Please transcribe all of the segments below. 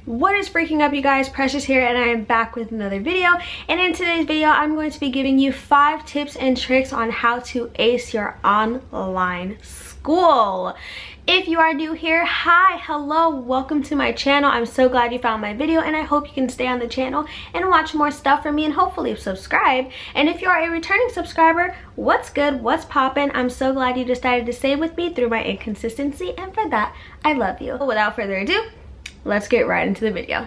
What is freaking up, you guys? Precious here, and I am back with another video. And in today's video, I'm going to be giving you 5 tips and tricks on how to ace your online school. If you are new here, hi, hello, welcome to my channel. I'm so glad you found my video, and I hope you can stay on the channel and watch more stuff from me and hopefully subscribe. And if you are a returning subscriber, what's good, what's poppin'? I'm so glad you decided to stay with me through my inconsistency, and for that, I love you. Without further ado, let's get right into the video.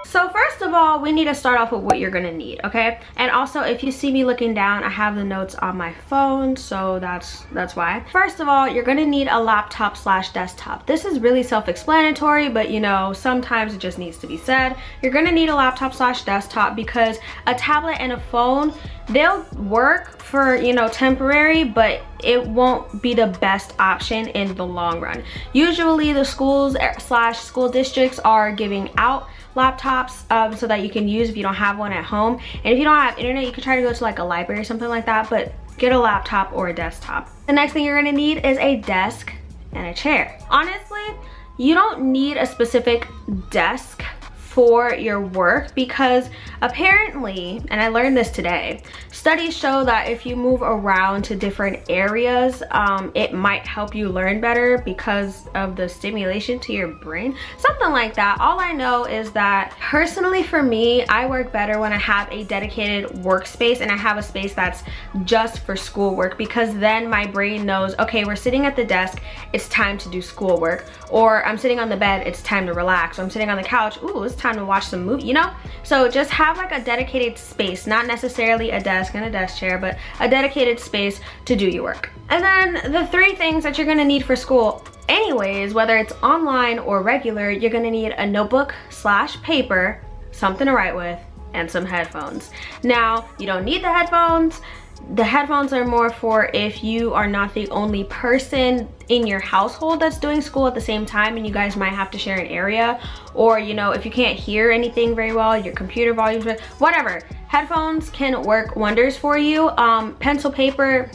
So first of all, we need to start off with what you're gonna need, okay? And also, if you see me looking down, I have the notes on my phone, so that's why. First of all, you're gonna need a laptop slash desktop. This is really self-explanatory, but you know, sometimes it just needs to be said. You're gonna need a laptop slash desktop because a tablet and a phone, they'll work for, you know, temporary, but it won't be the best option in the long run. Usually the schools slash school districts are giving out laptops so that you can use if you don't have one at home. And if you don't have internet, you can try to go to like a library or something like that, but get a laptop or a desktop. The next thing you're gonna need is a desk and a chair. Honestly, you don't need a specific desk for your work because apparently, and I learned this today, studies show that if you move around to different areas, it might help you learn better because of the stimulation to your brain, something like that. All I know is that personally for me, I work better when I have a dedicated workspace and I have a space that's just for schoolwork, because then my brain knows, okay, we're sitting at the desk, it's time to do schoolwork, or I'm sitting on the bed, it's time to relax, or I'm sitting on the couch, ooh, it's time to watch some movie, you know? So just have like a dedicated space, not necessarily a desk and a desk chair, but a dedicated space to do your work. And then the 3 things that you're gonna need for school anyways, whether it's online or regular, you're gonna need a notebook slash paper, something to write with, and some headphones. Now, you don't need the headphones. The headphones are more for if you are not the only person in your household that's doing school at the same time and you guys might have to share an area, or you know, if you can't hear anything very well, your computer volume, whatever. Headphones can work wonders for you. Pencil, paper,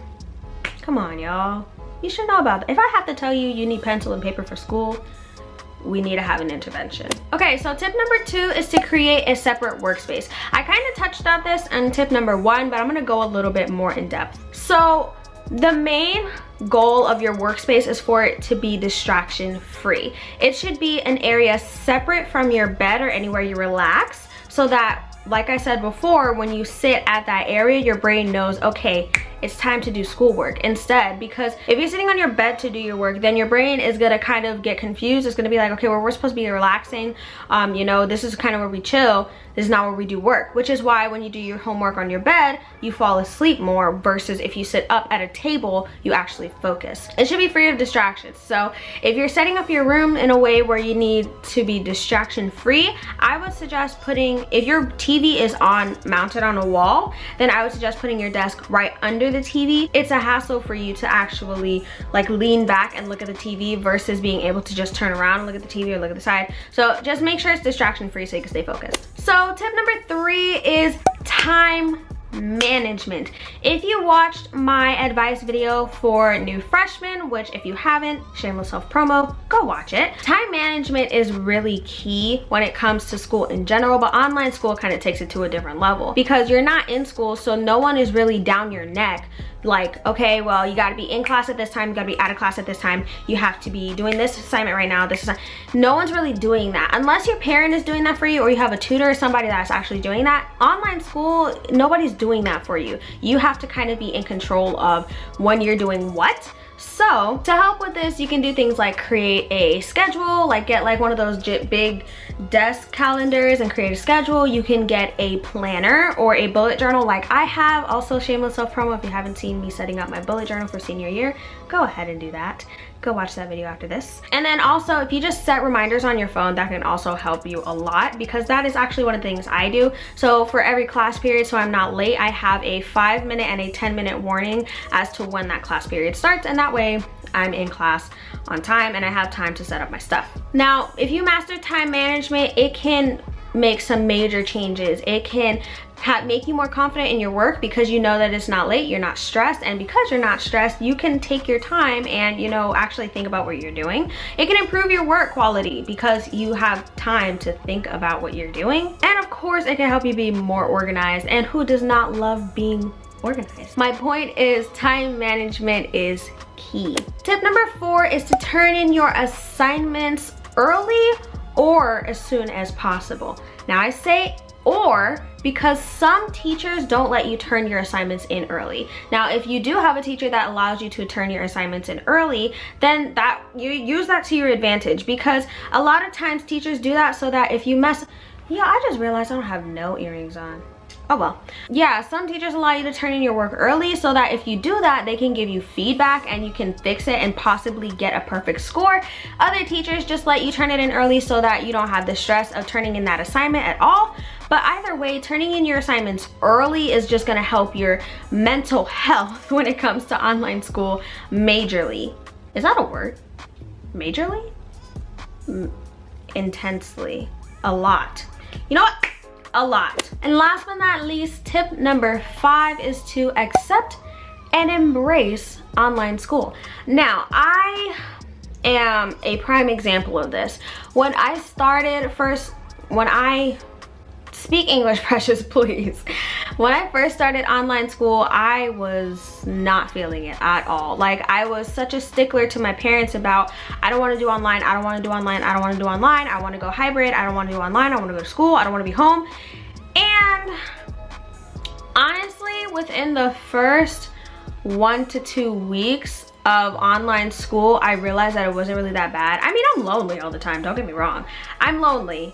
come on y'all, you should know about that. If I have to tell you you need pencil and paper for school, we need to have an intervention. Okay, so tip number 2 is to create a separate workspace. I kind of touched on this in tip number 1, but I'm gonna go a little bit more in depth. So the main goal of your workspace is for it to be distraction free. It should be an area separate from your bed or anywhere you relax, so that, like I said before, when you sit at that area, your brain knows, okay, it's time to do schoolwork instead. Because if you're sitting on your bed to do your work, then your brain is gonna kind of get confused. It's gonna be like, okay, well, we're supposed to be relaxing. You know, this is kind of where we chill. This is not where we do work, which is why when you do your homework on your bed, you fall asleep more versus if you sit up at a table, you actually focus. It should be free of distractions. So if you're setting up your room in a way where you need to be distraction free, I would suggest putting, if your TV is mounted on a wall, then I would suggest putting your desk right under the TV. It's a hassle for you to actually like lean back and look at the TV versus being able to just turn around and look at the TV or look at the side. So just make sure it's distraction free so you can stay focused. So tip number 3 is time management. If you watched my advice video for new freshmen, which if you haven't, shameless self promo, go watch it. Time management is really key when it comes to school in general, but online school kind of takes it to a different level because you're not in school, so no one is really down your neck. Like, okay, well, you gotta be in class at this time, you gotta be out of class at this time, you have to be doing this assignment right now, this is no one's really doing that. Unless your parent is doing that for you or you have a tutor or somebody that's actually doing that. Online school, nobody's doing that for you. You have to kind of be in control of when you're doing what. So to help with this, you can do things like create a schedule, like get like one of those big desk calendars and create a schedule. You can get a planner or a bullet journal like I have. Also, shameless self promo, if you haven't seen me setting up my bullet journal for senior year, go ahead and do that. Go watch that video after this. And then also, if you just set reminders on your phone, that can also help you a lot because that is actually one of the things I do. So for every class period, so I'm not late, I have a 5-minute and a 10-minute warning as to when that class period starts, and that way I'm in class on time and I have time to set up my stuff. Now, if you master time management, it can make some major changes. It can make you more confident in your work because you know that it's not late, you're not stressed, and because you're not stressed, you can take your time and, you know, actually think about what you're doing. It can improve your work quality because you have time to think about what you're doing. And of course, it can help you be more organized, and who does not love being organized? My point is, time management is key. Tip number 4 is to turn in your assignments early or as soon as possible. Now I say or because some teachers don't let you turn your assignments in early. Now, if you do have a teacher that allows you to turn your assignments in early, then you use that to your advantage, because a lot of times teachers do that so that if you mess, yeah, I just realized I don't have no earrings on. Oh well. Yeah, some teachers allow you to turn in your work early so that if you do that, they can give you feedback and you can fix it and possibly get a perfect score. Other teachers just let you turn it in early so that you don't have the stress of turning in that assignment at all. But either way, turning in your assignments early is just gonna help your mental health when it comes to online school majorly. Is that a word? Majorly? Intensely. A lot. You know what? A lot. And last but not least, tip number 5 is to accept and embrace online school. Now, I am a prime example of this. When I started speak English, precious, please. When I first started online school, I was not feeling it at all. Like, I was such a stickler to my parents about, I don't want to do online, I don't want to do online, I don't want to do online, I want to go hybrid, I don't want to do online, I want to go to school, I don't want to be home. And honestly, within the first 1 to 2 weeks of online school, I realized that it wasn't really that bad. I mean, I'm lonely all the time, don't get me wrong. I'm lonely.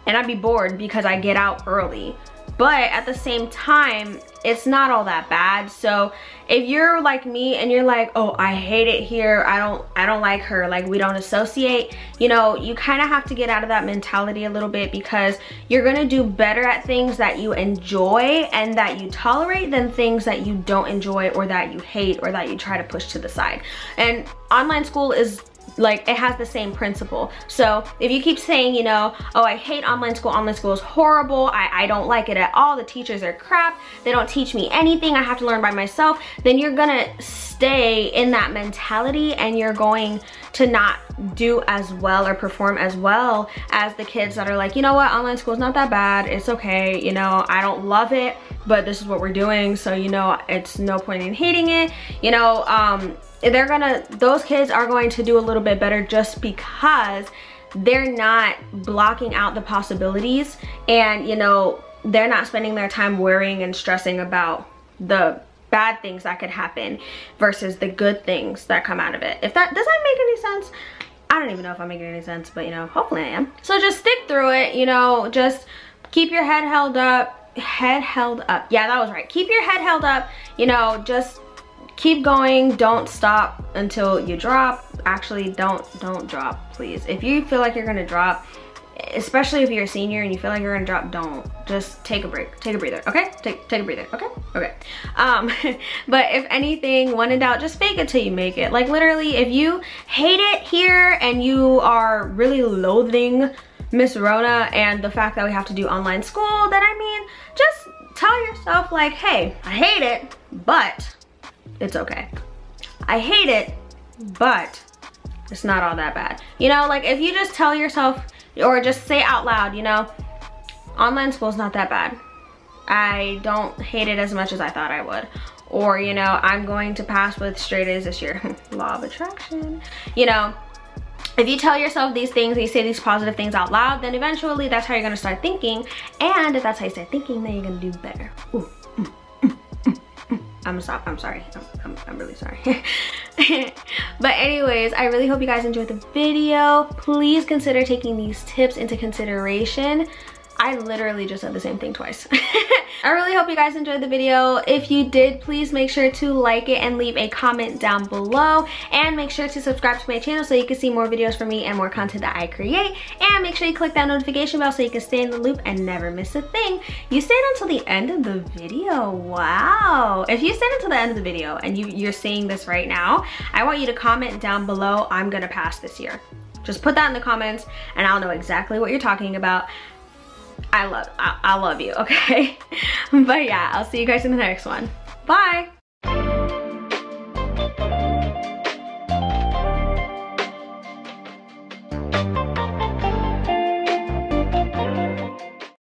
And I'd be bored because I get out early. But at the same time, it's not all that bad. So if you're like me and you're like, oh, I hate it here, I don't like her, like we don't associate, you know, you kind of have to get out of that mentality a little bit, because you're gonna do better at things that you enjoy and that you tolerate than things that you don't enjoy or that you hate or that you try to push to the side. And online school is like, it has the same principle. So if you keep saying, you know, oh, I hate online school is horrible, I don't like it at all, the teachers are crap, they don't teach me anything, I have to learn by myself, then you're gonna stay in that mentality and you're going to not do as well or perform as well as the kids that are like, you know what, online school is not that bad, it's okay, you know, I don't love it, but this is what we're doing, so you know, it's no point in hating it, you know. Those kids are going to do a little bit better just because they're not blocking out the possibilities, and you know, they're not spending their time worrying and stressing about the bad things that could happen versus the good things that come out of it. Does that make any sense? I don't even know if I'm making any sense, but you know, hopefully I am. So just stick through it, you know, just keep your head held up. Yeah, that was right. Keep your head held up, you know, just keep going, don't stop until you drop. Actually, don't drop, please. If you feel like you're gonna drop, especially if you're a senior and you feel like you're gonna drop, don't. Just take a break, take a breather, okay? Take a breather, okay? Okay. But if anything, when in doubt, just fake it till you make it. Like literally, if you hate it here and you are really loathing Miss Rona and the fact that we have to do online school, then I mean, just tell yourself like, hey, I hate it, but it's okay. I hate it, but it's not all that bad. You know, like if you just tell yourself or just say out loud, you know, online school is not that bad. I don't hate it as much as I thought I would. Or, you know, I'm going to pass with straight A's this year. Law of attraction. You know, if you tell yourself these things, you say these positive things out loud, then eventually that's how you're gonna start thinking. And if that's how you start thinking, then you're gonna do better. Ooh. I'm sorry. I'm really sorry. But anyways, I really hope you guys enjoyed the video. Please consider taking these tips into consideration. I literally just said the same thing twice. I really hope you guys enjoyed the video. If you did, please make sure to like it and leave a comment down below. And make sure to subscribe to my channel so you can see more videos from me and more content that I create. And make sure you click that notification bell so you can stay in the loop and never miss a thing. You stayed until the end of the video. Wow. If you stayed until the end of the video and you're seeing this right now, I want you to comment down below, I'm gonna pass this year. Just put that in the comments and I'll know exactly what you're talking about. I love you, okay? But yeah, I'll see you guys in the next one. Bye.